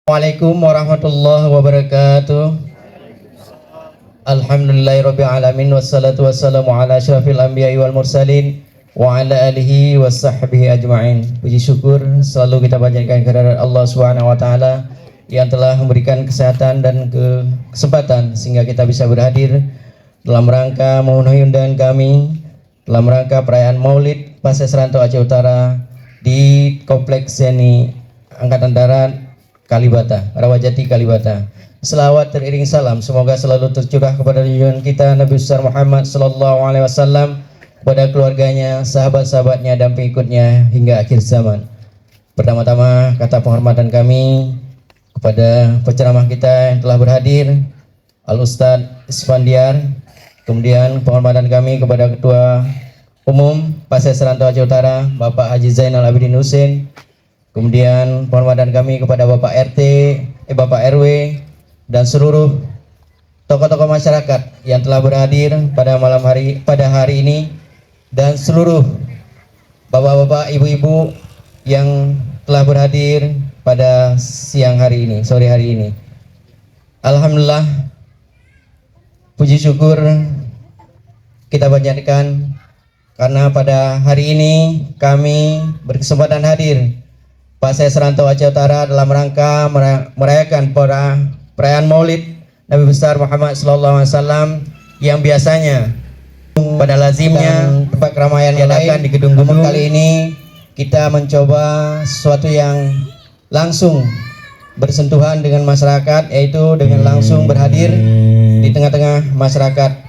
Assalamualaikum warahmatullahi wabarakatuh. Alhamdulillahirabbil alamin wassalatu wassalamu ala asyrafil anbiya'i wal mursalin wa ala alihi washabbihi ajmain. Puji syukur selalu kita panjatkan kehadirat Allah Subhanahu wa taala yang telah memberikan kesehatan dan kesempatan sehingga kita bisa berhadir dalam rangka memenuhi undangan kami dalam rangka perayaan Maulid Pasai Serantau Aceh Utara di Kompleks Seni Angkatan Darat Kalibata, Rawajati Kalibata. Selawat teriring salam semoga selalu tercurah kepada junjungan kita Nabi besar Muhammad sallallahu alaihi wasallam, kepada keluarganya, sahabat-sahabatnya dan pengikutnya hingga akhir zaman. Pertama-tama kata penghormatan kami kepada penceramah kita yang telah berhadir, Al Ustadz Isfandiar. Kemudian penghormatan kami kepada Ketua Umum Pasai Serantau Aceh Utara, Bapak Haji Zainal Abidin Husin. Kemudian penghormatan kami kepada Bapak Bapak RW dan seluruh tokoh-tokoh masyarakat yang telah berhadir pada hari ini, dan seluruh bapak-bapak, ibu-ibu yang telah berhadir pada sore hari ini. Alhamdulillah, puji syukur kita panjatkan karena pada hari ini kami berkesempatan hadir Pasai Serantau Aceh Utara dalam rangka merayakan perayaan Maulid Nabi besar Muhammad sallallahu alaihi wasallam yang biasanya pada lazimnya tempat keramaian diadakan di gedung-gedung. Kali ini kita mencoba sesuatu yang langsung bersentuhan dengan masyarakat, yaitu dengan langsung berhadir di tengah-tengah masyarakat.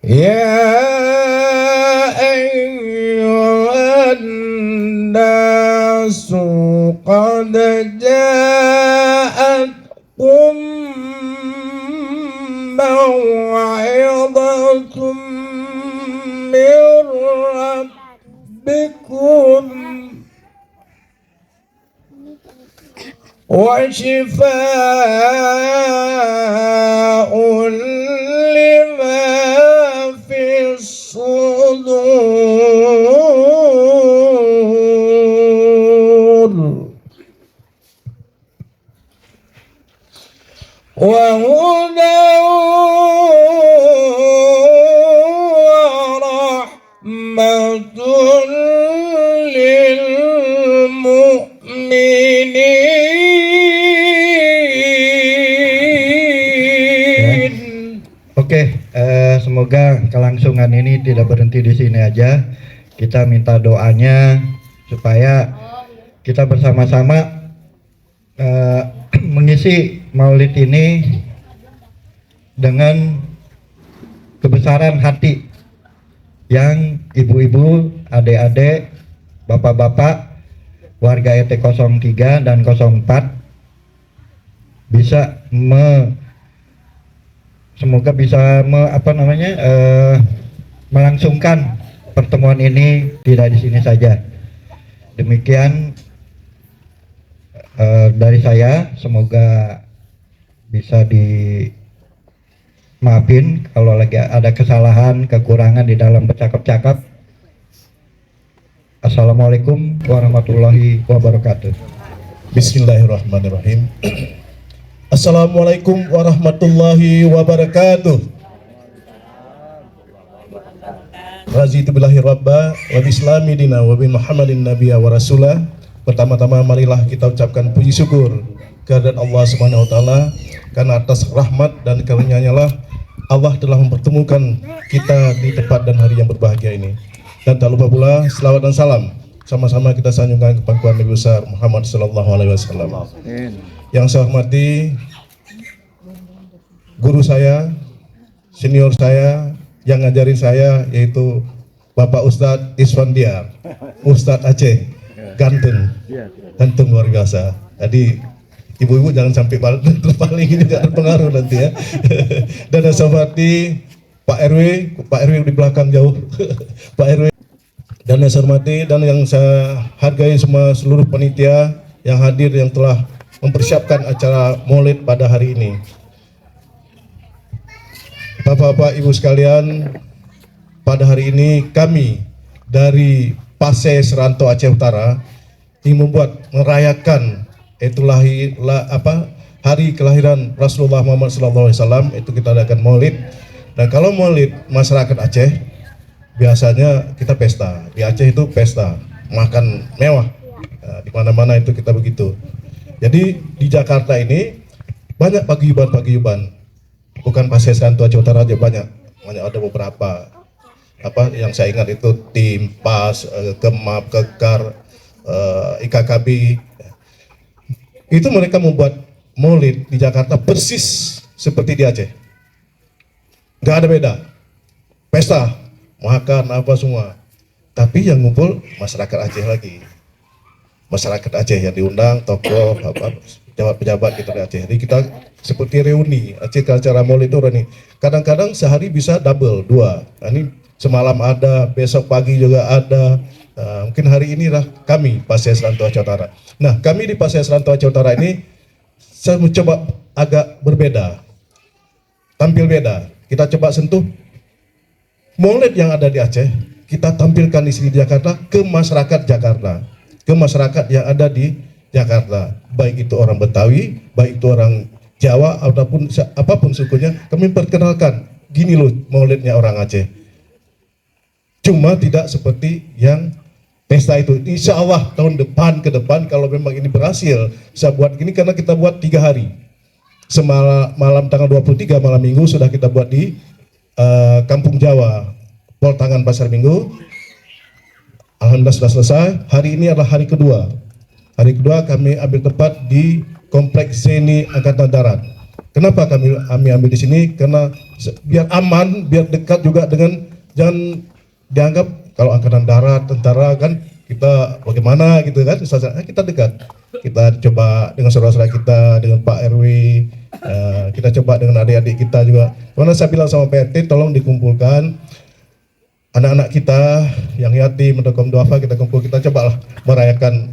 Ya ayyuhan nasu qad ja'atkum maw'idatun min rabbikum wa shifaa'un lima fi sudur wa hudan wa rahmatun lil mu'minin. Oke, semoga kelangsungan ini tidak berhenti di sini aja. Kita minta doanya supaya kita bersama-sama mengisi Maulid ini dengan kebesaran hati yang ibu-ibu, adik-adik, bapak-bapak, warga RT 03 dan 04 bisa semoga bisa melangsungkan pertemuan ini tidak di sini saja. Demikian dari saya, semoga bisa dimaafin kalau lagi ada kesalahan, kekurangan di dalam bercakap-cakap. Assalamualaikum warahmatullahi wabarakatuh. Bismillahirrahmanirrahim. Assalamualaikum warahmatullahi wabarakatuh. Razitu billahi rabba wa bislami dina wa bi Muhammadin nabiyya wa rasulah. Pertama-tama marilah kita ucapkan puji syukur kehadirat Allah Subhanahu wa taala, karena atas rahmat dan karunia-Nya lah Allah telah mempertemukan kita di tempat dan hari yang berbahagia ini. Dan tak lupa pula selawat dan salam sama-sama kita sanjungkan ke pangkuan Nabi besar Muhammad sallallahu alaihi wasallam. Yang saya hormati guru saya, senior saya, yang ngajarin saya, yaitu Bapak Ustadz Isfandiar, Ustadz Aceh, ganteng luar biasa. Jadi ibu-ibu jangan sampai terpaling, ini tidak terpengaruh nanti ya. Dan saya hormati Pak RW di belakang jauh, Pak RW. Dan yang saya hormati dan yang saya hargai semua seluruh panitia yang hadir yang telah mempersiapkan acara Maulid pada hari ini. Bapak-bapak, Ibu sekalian, pada hari ini kami dari Pase Seranto Aceh Utara ingin merayakan hari kelahiran Rasulullah Muhammad SAW. Itu kita adakan Maulid. Dan kalau Maulid masyarakat Aceh biasanya kita pesta. Di Aceh itu pesta, makan mewah. Nah, di mana-mana itu kita begitu. Jadi di Jakarta ini banyak paguyuban. Bukan Pase Seranto Aceh Utara aja, banyak ada beberapa. Yang saya ingat itu Tim, PAS, Kemap, Kekar, IKKB. Itu mereka membuat Maulid di Jakarta persis seperti di Aceh. Nggak ada beda. Pesta, makan apa semua. Tapi yang ngumpul masyarakat Aceh lagi. Masyarakat Aceh yang diundang, tokoh, pejabat-pejabat gitu di Aceh. Jadi kita seperti reuni. Aceh acara Maulid itu reuni. Kadang-kadang sehari bisa double, 2. Nah, ini semalam ada, besok pagi juga ada. Mungkin hari inilah kami Pase Seranto Aceh Utara. Nah, kami di Pase Seranto Aceh Utara ini saya mencoba agak berbeda, tampil beda. Kita coba sentuh Maulid yang ada di Aceh, kita tampilkan di sini di Jakarta ke masyarakat Jakarta, ke masyarakat yang ada di Jakarta, baik itu orang Betawi, baik itu orang Jawa ataupun apapun sukunya, kami perkenalkan gini loh Maulidnya orang Aceh. Cuma tidak seperti yang pesta itu. Insya Allah tahun depan kalau memang ini berhasil, saya buat gini karena kita buat 3 hari. Malam tanggal 23 malam minggu sudah kita buat di Kampung Jawa, Pol Tangan Pasar Minggu. Alhamdulillah sudah selesai. Hari ini adalah hari kedua. Hari kedua kami ambil tempat di Kompleks Zeni Angkatan Darat. Kenapa kami ambil di sini? Karena biar aman, biar dekat juga dengan, jangan dianggap kalau Angkatan Darat, tentara kan kita bagaimana gitu kan, kita dekat. Kita coba dengan saudara-saudara kita, dengan Pak RW, kita coba dengan adik-adik kita juga. Karena saya bilang sama PRT, tolong dikumpulkan anak-anak kita yang yatim atau kaum duafa, kita kumpul, kita cobalah merayakan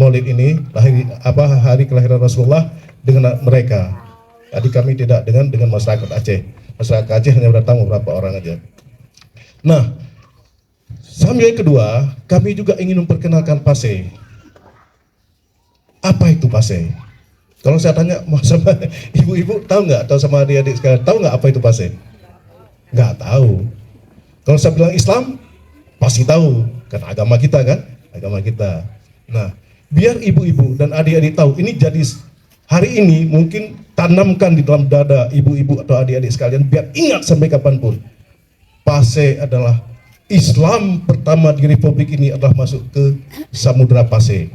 Maulid ini, hari kelahiran Rasulullah dengan mereka. Jadi kami tidak dengan masyarakat Aceh. Masyarakat Aceh hanya datang beberapa orang aja. Nah, sambil kedua, kami juga ingin memperkenalkan Pase. Apa itu Pase? Kalau saya tanya sama ibu-ibu, tahu nggak? Atau sama adik-adik sekalian, tahu nggak apa itu Pase? Nggak tahu. Kalau saya bilang Islam, pasti tahu. Karena agama kita kan? Agama kita. Nah, biar ibu-ibu dan adik-adik tahu, ini jadi hari ini mungkin tanamkan di dalam dada ibu-ibu atau adik-adik sekalian, biar ingat sampai kapanpun. Pase adalah Islam pertama di Republik ini adalah masuk ke Samudra Pase.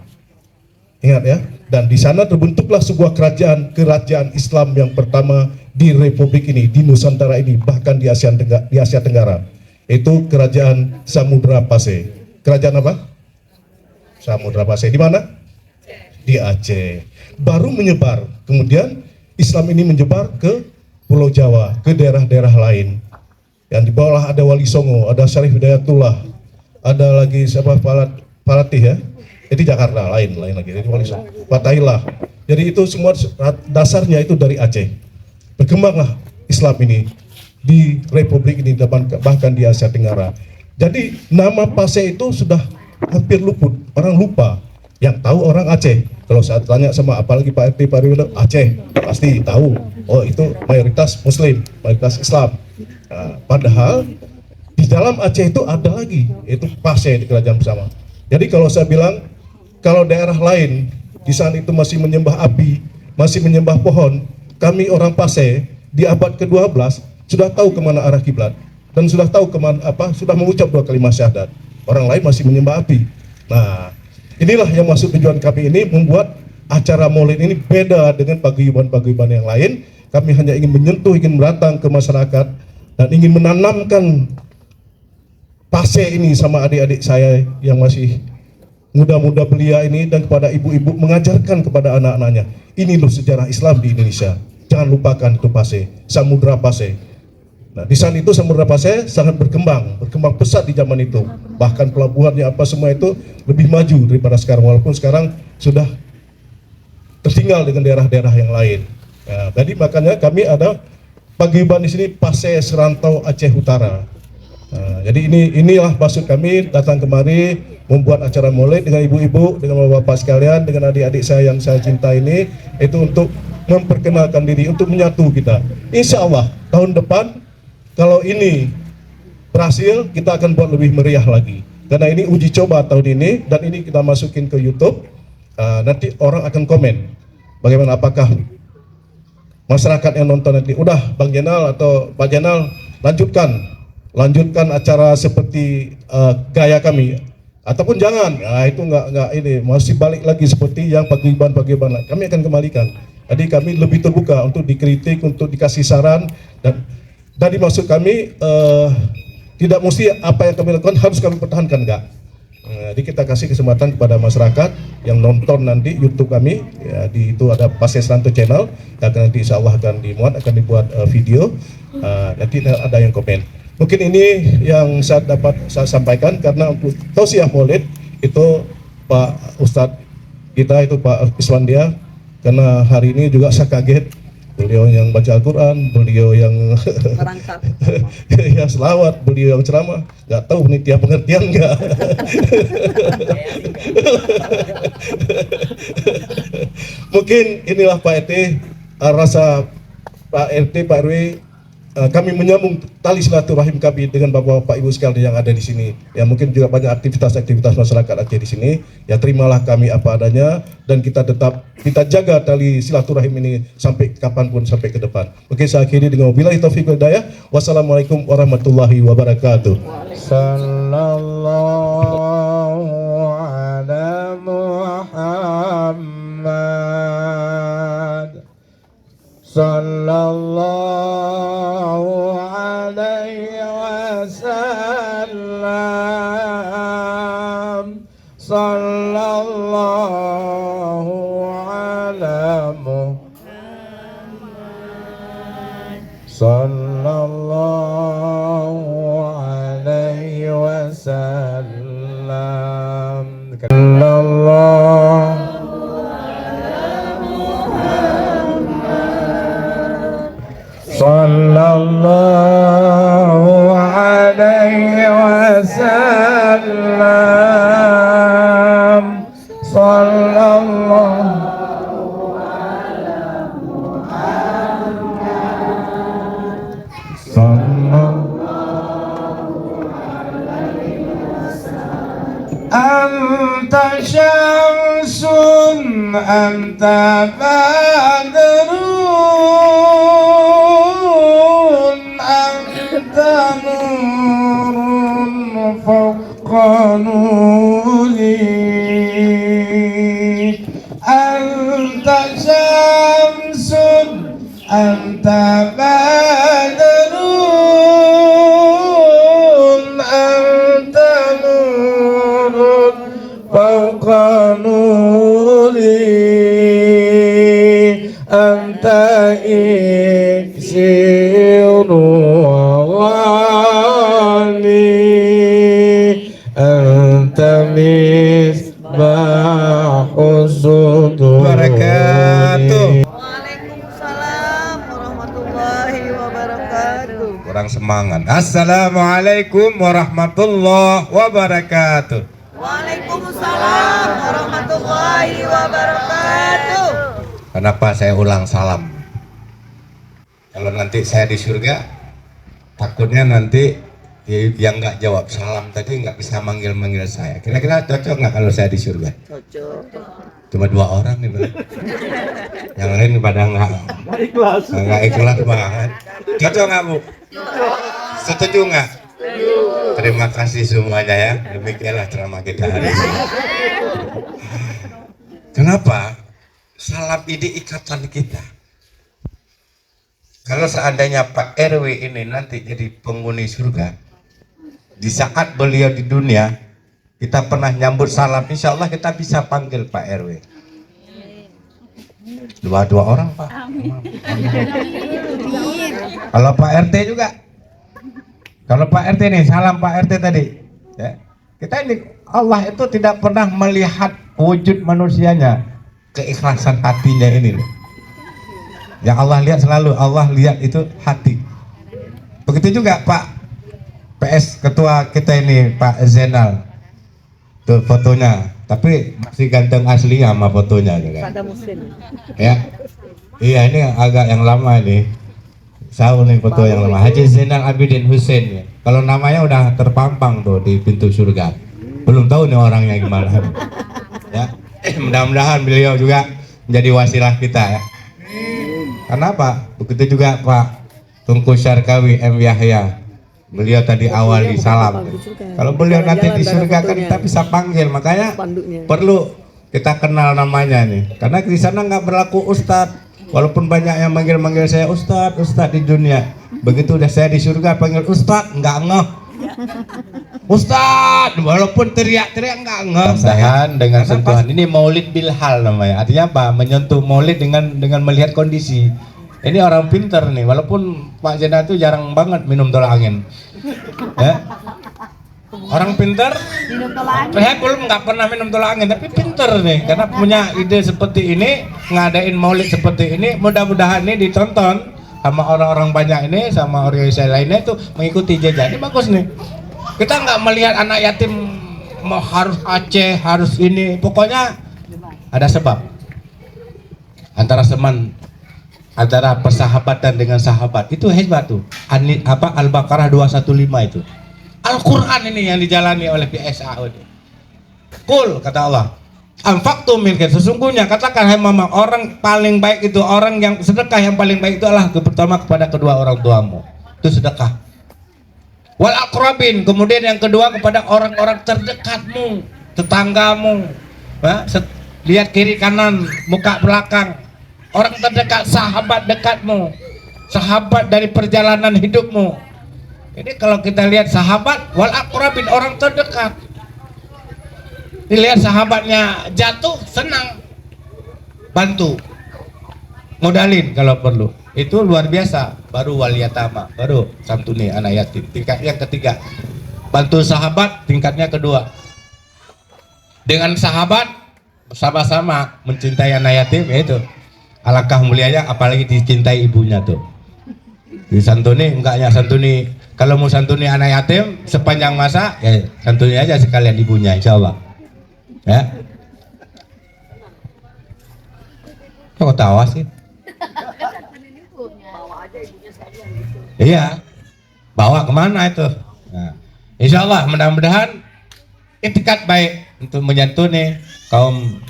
Ingat ya, dan di sana terbentuklah sebuah kerajaan Islam yang pertama di Republik ini, di Nusantara ini, bahkan di Asia Tenggara. Itu kerajaan Samudra Pase. Kerajaan apa? Samudra Pase. Di mana? Di Aceh. Baru menyebar. Kemudian Islam ini menyebar ke Pulau Jawa, ke daerah-daerah lain. Yang di bawah ada Wali Songo, ada Syarif Hidayatullah, ada lagi siapa Palatih ya. Jadi Jakarta lain lagi. Jadi Wali Songo, Fatailah. Jadi itu semua dasarnya itu dari Aceh. Berkembanglah Islam ini di Republik ini, bahkan di Asia Tenggara. Jadi nama Pase itu sudah hampir luput, orang lupa. Yang tahu orang Aceh. Kalau saya tanya sama apalagi Pak RT, Pak RW, Aceh pasti tahu. Oh itu mayoritas Muslim, mayoritas Islam. Nah, padahal di dalam Aceh itu ada lagi, itu Pase di kerajaan bersama. Jadi kalau saya bilang, kalau daerah lain di sana itu masih menyembah api, masih menyembah pohon, kami orang Pase di abad ke-12 sudah tahu kemana arah kiblat dan sudah tahu kemana sudah mengucap 2 kalimat syahadat. Orang lain masih menyembah api. Nah, inilah yang maksud tujuan kami ini, membuat acara Maulid ini beda dengan paguyuban-paguyuban yang lain. Kami hanya ingin menyentuh, ingin datang ke masyarakat dan ingin menanamkan Pase ini sama adik-adik saya yang masih muda-muda belia ini, dan kepada ibu-ibu mengajarkan kepada anak-anaknya, ini loh sejarah Islam di Indonesia. Jangan lupakan itu Pase, Samudra Pase. Nah, di saat itu Samudra Pasai sangat berkembang pesat di zaman itu. Bahkan pelabuhannya apa semua itu lebih maju daripada sekarang, walaupun sekarang sudah tertinggal dengan daerah-daerah yang lain. Ya, jadi makanya kami ada paguyuban di sini Pasai Serantau Aceh Utara. Nah, jadi inilah maksud kami datang kemari membuat acara maulid dengan ibu-ibu, dengan bapak-bapak sekalian, dengan adik-adik saya yang saya cinta ini, itu untuk memperkenalkan diri, untuk menyatu kita. Insya Allah tahun depan kalau ini berhasil, kita akan buat lebih meriah lagi. Karena ini uji coba tahun ini, dan ini kita masukin ke YouTube. Nanti orang akan komen bagaimana, apakah masyarakat yang nonton nanti, udah Bang Jenal atau Pak Jenal lanjutkan acara seperti gaya kami, ataupun jangan. Nah, itu nggak ini, masih balik lagi seperti yang paguyuban kami akan kembalikan. Jadi kami lebih terbuka untuk dikritik, untuk dikasih saran, dan dari maksud kami tidak mesti apa yang kami lakukan harus kami pertahankan, enggak. Jadi kita kasih kesempatan kepada masyarakat yang nonton nanti YouTube kami, ya, di itu ada Pasai Serantau Channel, yang nanti insya Allah akan dibuat video, nanti ada yang komen. Mungkin ini yang saya dapat saya sampaikan, karena untuk tausiah maulid itu Pak Ustadz kita itu Pak Iswandia, karena hari ini juga saya kaget, beliau yang baca Al-Quran, beliau yang ya selawat, beliau yang ceramah, nggak tahu nih tiap pengertian nggak. Mungkin inilah Pak RT, rasa Pak RT, Pak RW, kami menyambung tali silaturahim kami dengan bapak-bapak ibu sekalian yang ada di sini. Ya, mungkin juga banyak aktivitas-aktivitas masyarakat Aceh di sini. Ya, terimalah kami apa adanya, dan kita jaga tali silaturahim ini sampai kapanpun, sampai ke depan. Oke, saya akhiri dengan wabillahi taufiq wal hidayah. Wassalamualaikum warahmatullahi wabarakatuh. Sallallahu ala Muhammad. Sallallahu alaihi wasallam. Sallallahu ala Muhammad. Sallallahu alaihi wasallam. Sallallahu Sallallahu alaihi wasallam. Sallallahu ala Muhammad. Sallallahu alaihi wasallam. Anta syamsun, anta badrun, نور فوق نوري. أنت شمس، أنت بدر، أنت نور فوق نوري. أنت إكسير misbah sudur. Waalaikumsalam warahmatullahi wabarakatuh. Kurang semangat. Assalamualaikum warahmatullahi wabarakatuh. Waalaikumsalam warahmatullahi wabarakatuh. Kenapa saya ulang salam? Kalau nanti saya di surga, takutnya nanti yang nggak jawab salam tadi nggak bisa manggil saya. Kira-kira cocok nggak kalau saya di surga? Cocok. Cuma 2 orang nih, yang lain pada nggak ikhlas banget. Cocok nggak, Bu? Setuju nggak? Terima kasih semuanya ya. Demikianlah ceramah kita hari ini. Kenapa? Salam ini ikatan kita. Kalau seandainya Pak RW ini nanti jadi penghuni surga, di saat beliau di dunia, kita pernah nyambut salam, insya Allah kita bisa panggil Pak RW. 2 orang, Pak. Kalau Pak RT juga, Kalau Pak RT nih, salam Pak RT tadi. Ya. Kita ini Allah itu tidak pernah melihat wujud manusianya, keikhlasan hatinya ini loh. Yang Allah lihat selalu, Allah lihat itu hati. Begitu juga Pak PS ketua kita ini Pak Zainal. Tuh fotonya, tapi masih ganteng asli sama fotonya kan. Ya. Iya, ini agak yang lama nih. Saya nih foto yang lama. Haji Zainal Abidin Hussein ya. Kalau namanya udah terpampang tuh di pintu surga. Belum tahu nih orangnya gimana. Ya. Mudah-mudahan beliau juga menjadi wasilah kita ya. Karena apa? Begitu juga Pak Tungku Syarkawi M. Yahya. Beliau tadi awal di salam. Kalau beliau nanti di surga kan kita bisa panggil. Makanya perlu kita kenal namanya nih. Karena di sana nggak berlaku ustadz. Walaupun banyak yang manggil-manggil saya ustadz, ustadz di dunia. Begitu udah saya di surga panggil ustadz, nggak ngeh. Ustadz, walaupun teriak-teriak nggak ngeh. Persahan dengan sentuhan. Ini maulid bilhal namanya. Artinya apa? Menyentuh maulid dengan melihat kondisi. Ini orang pinter nih, walaupun Pak Zainal itu jarang banget minum tolak angin. Ya. Orang pinter, saya belum nggak pernah minum tolak angin, tapi pinter nih, karena punya ide seperti ini, ngadain maulid seperti ini, mudah-mudahan ini ditonton sama orang-orang banyak ini, sama organisasi lainnya itu mengikuti jejak. Ini bagus nih. Kita nggak melihat anak yatim mau harus Aceh, harus ini, pokoknya ada sebab. Antara persahabatan dengan sahabat itu hebat tuh. Al-Baqarah 215 itu. Al-Quran ini yang dijalani oleh PSA ini. Qul kata Allah, anfaqtu minka, sesungguhnya katakan hai Muhammad, orang paling baik itu orang yang sedekah yang paling baik itu adalah pertama kepada kedua orang tuamu. Itu sedekah. Wal aqrabin, kemudian yang kedua kepada orang-orang terdekatmu, tetanggamu. Ya, lihat kiri kanan, muka belakang. Orang terdekat, sahabat dekatmu, sahabat dari perjalanan hidupmu. Jadi kalau kita lihat sahabat, wal aqrabin, orang terdekat. Dilihat sahabatnya jatuh, senang, bantu, modalin kalau perlu. Itu luar biasa. Baru wal yatama, baru santuni anak yatim. Tingkat yang ketiga, bantu sahabat, tingkatnya kedua. Dengan sahabat sama-sama mencintai anak yatim, itu alangkah mulianya, apalagi dicintai ibunya tuh. Disantuni, enggaknya santuni. Kalau mau santuni anak yatim sepanjang masa, ya santuni aja sekalian ibunya, insya Allah. Ya. Kok tawa sih? Iya. Bawa kemana itu? Nah, insya Allah mudah-mudahan itikat baik untuk menyantuni kaum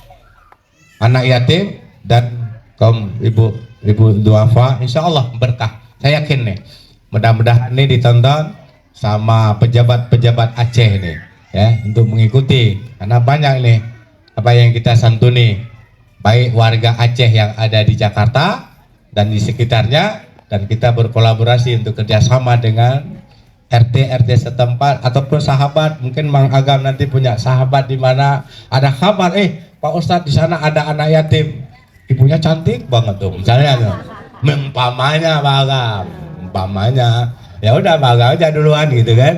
anak yatim dan kaum ibu duafa, insya Allah berkah. Saya yakin nih, mudah-mudahan ini ditonton sama pejabat-pejabat Aceh nih, ya, untuk mengikuti, karena banyak nih apa yang kita santuni, baik warga Aceh yang ada di Jakarta dan di sekitarnya, dan kita berkolaborasi untuk kerjasama dengan RT setempat ataupun sahabat. Mungkin Mang Agam nanti punya sahabat di mana ada kabar, Pak Ustadz di sana ada anak yatim, ibunya cantik banget tuh, misalnya tuh. Umpamanya Pak Agam, ya udah Pak Agam aja duluan gitu kan.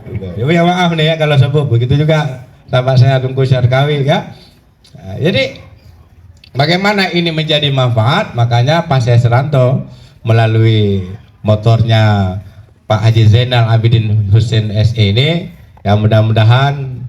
Gitu. Ya maaf nih ya kalau sebut. Begitu juga sama saya Tungku Syarkawi ya. Nah, jadi bagaimana ini menjadi manfaat, makanya Pak Sesranto melalui motornya Pak Haji Zainal Abidin Hussein SE ini, ya mudah-mudahan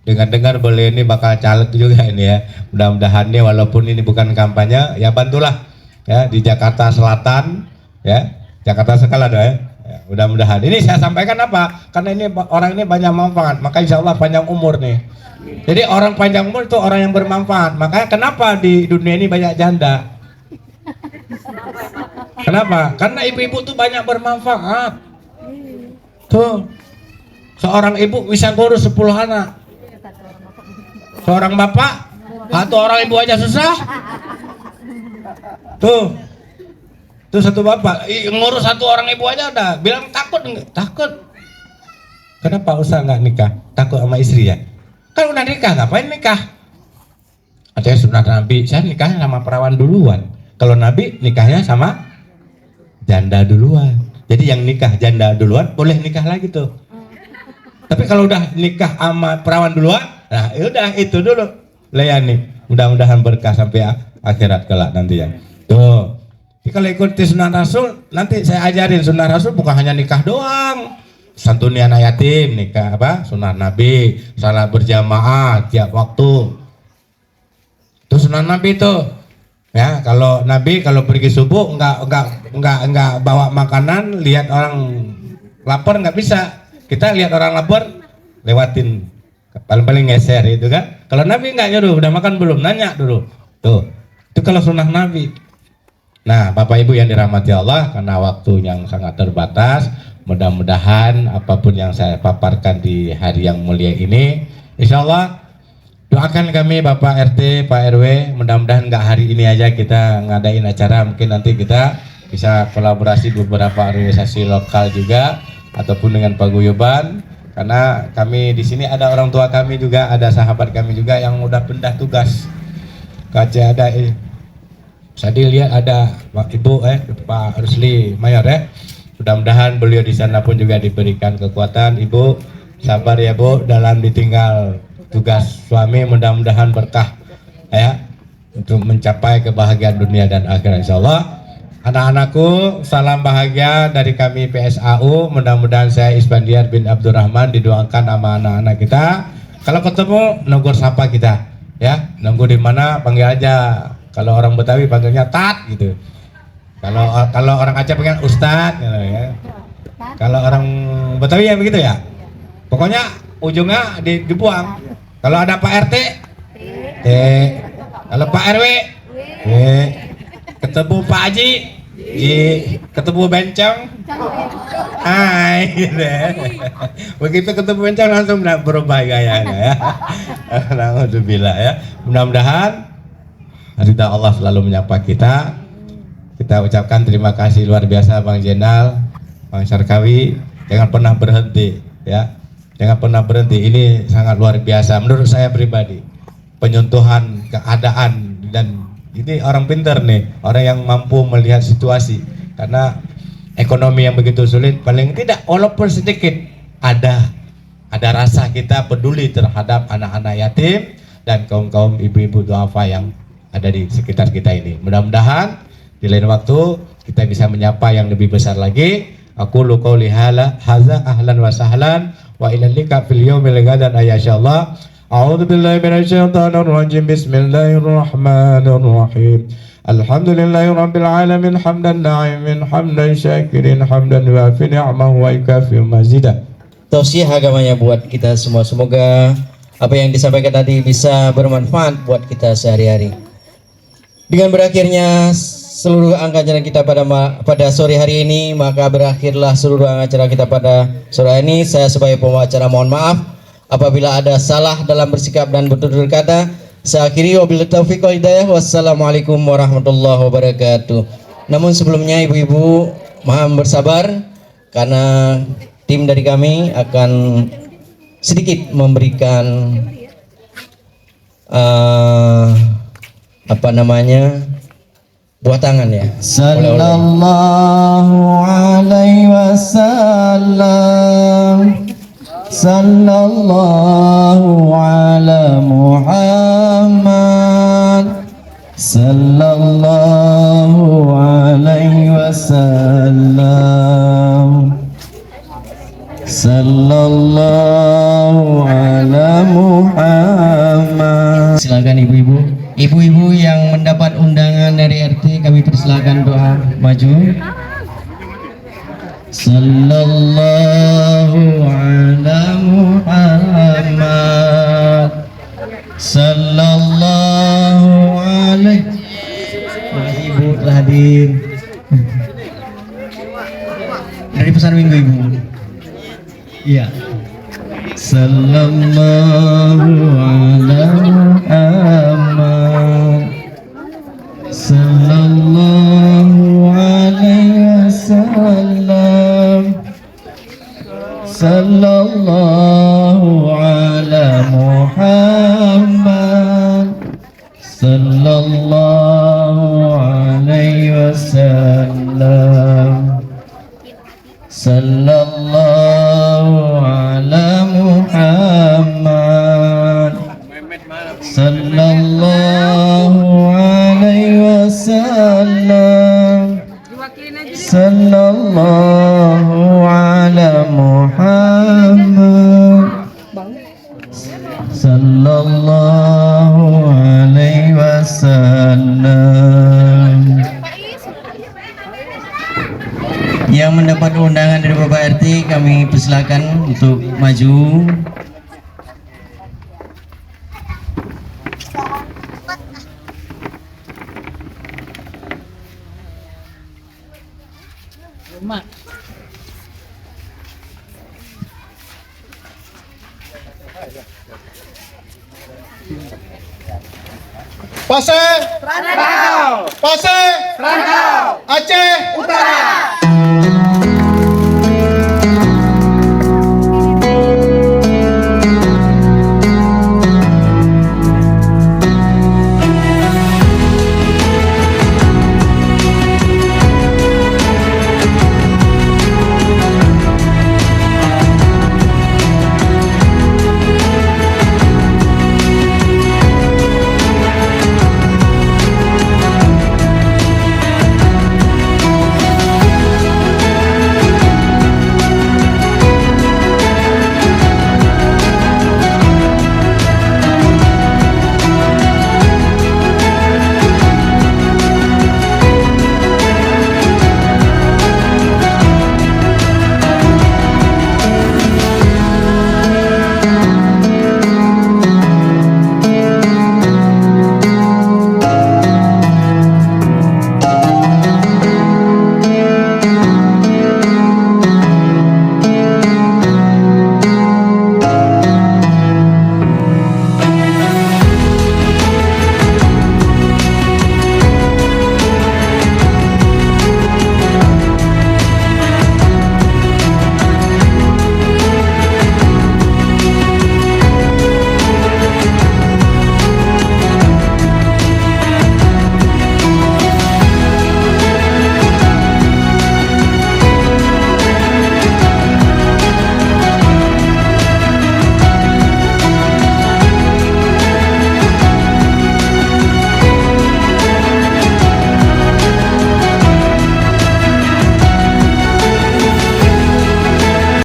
dengar-dengar beliau ini bakal caleg juga ini ya. Mudah-mudahan nih, walaupun ini bukan kampanye, ya bantulah ya di Jakarta Selatan ya, Jakarta Sekala ya. Mudah-mudahan ini saya sampaikan apa? Karena ini orang ini banyak manfaat, maka insya Allah panjang umur nih. Jadi orang panjang umur itu orang yang bermanfaat. Makanya kenapa di dunia ini banyak janda? Kenapa? Karena ibu-ibu tuh banyak bermanfaat. Tuh, seorang ibu bisa ngurus 10 anak. Seorang bapak, satu orang ibu aja susah. Tuh satu bapak ngurus satu orang ibu aja udah bilang takut. Kenapa usah nggak nikah? Takut sama istri ya? Kan udah nikah, ngapain nikah? Artinya sunat Nabi, saya nikahnya sama perawan duluan. Kalau Nabi nikahnya sama janda duluan. Jadi yang nikah janda duluan boleh nikah lagi tuh. Tapi kalau udah nikah sama perawan duluan, nah udah itu dulu layani. Mudah-mudahan berkah sampai akhirat kelak nanti ya. Tuh. Jadi kalau ikuti sunnah Rasul, nanti saya ajarin sunnah Rasul bukan hanya nikah doang. Santuni anak yatim, nikah apa? Sunnah Nabi, salat berjamaah tiap waktu. Itu sunnah Nabi tuh. Ya, kalau Nabi kalau pergi subuh enggak bawa makanan, lihat orang lapar nggak bisa. Kita lihat orang lapar, lewatin, paling ngeser itu kan. Kalau Nabi nggak nyuruh, udah makan belum, nanya dulu. Tuh, itu kalau sunnah Nabi. Nah, Bapak Ibu yang dirahmati Allah, karena waktu yang sangat terbatas, mudah-mudahan apapun yang saya paparkan di hari yang mulia ini, insya Allah doakan kami Bapak RT, Pak RW, mudah-mudahan nggak hari ini aja kita ngadain acara, mungkin nanti kita bisa kolaborasi beberapa organisasi lokal juga, ataupun dengan paguyuban, karena kami di sini ada orang tua kami juga, ada sahabat kami juga yang udah pindah tugas ke Aceh. Ada saya dilihat ada Pak Ibu Pak Rusli Mayor mudah-mudahan beliau di sana pun juga diberikan kekuatan. Ibu sabar ya Bu dalam ditinggal tugas suami, mudah-mudahan berkah ya untuk mencapai kebahagiaan dunia dan akhirat insyaallah. Anak-anakku, salam bahagia dari kami PSAU. Mudah-mudahan saya Isbandiar bin Abdurrahman didoakan sama anak-anak kita. Kalau ketemu nunggu sapa kita, ya. Nunggu di mana panggil aja. Kalau orang Betawi panggilnya Tat gitu. Kalau orang Aceh panggil Ustad, gitu, ya. Kalau orang Betawi ya begitu ya. Pokoknya ujungnya dibuang. Kalau ada Pak RT, kalau Pak RW, ketemu Pak Haji, ketemu Bencong, hai, begitu ketemu Bencong langsung berubah gayanya ya. Alhamdulillah ya. Mudah-mudahan ridha Allah selalu menyapa kita. Kita ucapkan terima kasih luar biasa Bang Jenal, Bang Syarkawi. Jangan pernah berhenti ya. Jangan pernah berhenti. Ini sangat luar biasa menurut saya pribadi. Penyentuhan keadaan dan ini orang pintar nih, orang yang mampu melihat situasi. Karena ekonomi yang begitu sulit, paling tidak walaupun sedikit ada rasa kita peduli terhadap anak-anak yatim dan kaum-kaum ibu-ibu duafa yang ada di sekitar kita ini. Mudah-mudahan di lain waktu kita bisa menyapa yang lebih besar lagi. Aku qouli hadza ahlan wa sahlan wa ilal liqa fil yaumil ghadan insyaallah. A'udzu billahi minasyaitonir rajim. Bismillahirrahmanirrahim. Alhamdulillahirabbil alamin hamdan na'imin hamdan syakirin hamdan yuafi ni'amahu wa yukafi mazidah. Tausiah agamanya buat kita semua. Semoga apa yang disampaikan tadi bisa bermanfaat buat kita sehari-hari. Dengan berakhirnya seluruh acara kita pada sore hari ini, maka berakhirlah seluruh acara kita pada sore hari ini. Saya sebagai pembicara mohon maaf apabila ada salah dalam bersikap dan bertutur kata. Saya akhiri wabillahi taufiq wal hidayah. Wassalamualaikum warahmatullahi wabarakatuh. Namun sebelumnya ibu-ibu mohon bersabar karena tim dari kami akan sedikit memberikan buah tangan ya. Sallallahu alaihi wasallam. Sallallahu ala Muhammad. Sallallahu alaihi wasallam. Sallallahu ala Muhammad. Silakan ibu-ibu. Ibu-ibu yang mendapat undangan dari RT, kami persilakan doa maju. Sallallahu ala Muhammad. Sallallahu alaihi. Ibu telah hadir dari pesan minggu ibu. Iya. Sallallahu ala Muhammad. Sallallahu alaihi wasallam. Sallallahu ala Muhammad. Sallallahu alaihi wasallam. sallallahu ala Muhammad sallallahu alaihi wasallam sallallahu ala Muhammad sallallahu alaihi wasallam. Yang mendapat undangan dari Bapak RT kami persilakan untuk maju. Pase Rantau, Aceh Utara.